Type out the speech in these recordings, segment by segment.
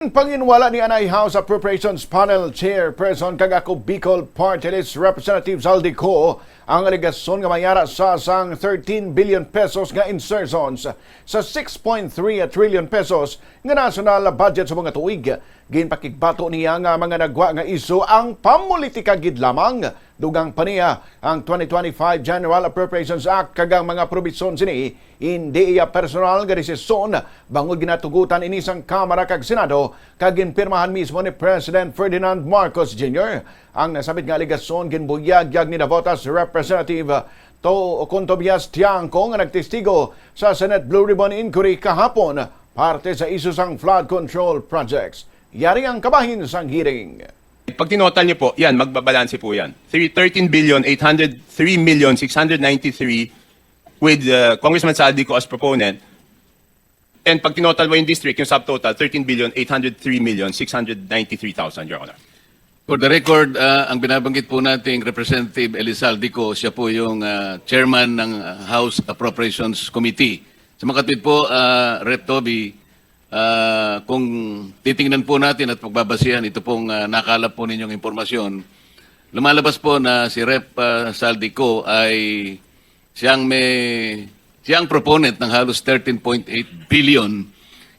Ginpanginwala ni anay House Appropriations Panel Chairperson kag ako Bicol Party List Representative Zaldy Co ang alegasyon nga mayara sa 13 billion pesos nga insertions sa 6.3 trillion pesos nga national budget sa mga tuig. Ginpakigbato niya nga mga naggwa nga isyu ang pamulitika gid lamang. Dugang pa niya ang 2025 General Appropriations Act kag ang mga probisyon sini indi personal nga desisyon bangud ginatugutan inisang Kamara kag Senado kag ginpirmahan mismo ni President Ferdinand Marcos Jr. Ang nasabit nga alegasyon ginbugyag ni Navotas Representative Contobias Tiangco nga nagtestigo sa Senate Blue Ribbon Inquiry kahapon parte sa isyu sang flood control projects. Yari ang kabahin sang hearing. Pag tinotal niyo po, yan, magbabalanse po yan. 13,803,693 with Congressman Zaldy Co as proponent. And pag tinotal mo yung district, yung subtotal, 13,803,693,000, Your Honor. For the record, ang binabanggit po nating Representative Zaldy Co, siya po yung chairman ng House Appropriations Committee. Sa makatwid po, Rep. Toby, kung titingnan po natin at pagbabasihan, ito pong nakalap po ninyong impormasyon, lumalabas po na si Rep. Zaldy Co ay siyang proponent ng halos 13.8 billion.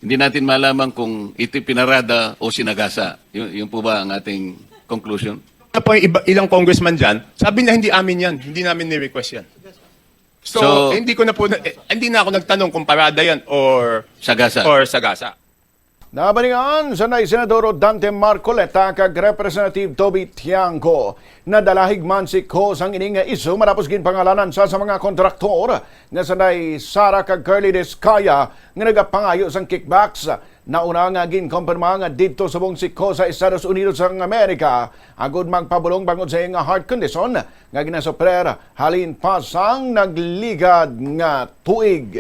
Hindi natin malaman kung ito pinarada o sinagasa. Yun po ba ang ating conclusion? Ano po yung ilang congressman dyan, sabi na hindi amin yan, hindi namin ni-request yan. So hindi na ako nagtanong kung parada yan or sagasa. Nabalingan sa Senador Dante Marcoleta kag Representative Toby Tiangco na dalahig man si Co sang ining isyu matapos ginpangalanan sa mga kontraktor nga sanay Sara kag Curly Descaya nga nagapangayo sang kickbacks. Nauna nga ginkumpirma nga dito subong si Co sa Estados Unidos ng Amerika agud magpabulong bangod sa iyang heart condition nga ginasoprer halin pa sang nagligad nga tuig.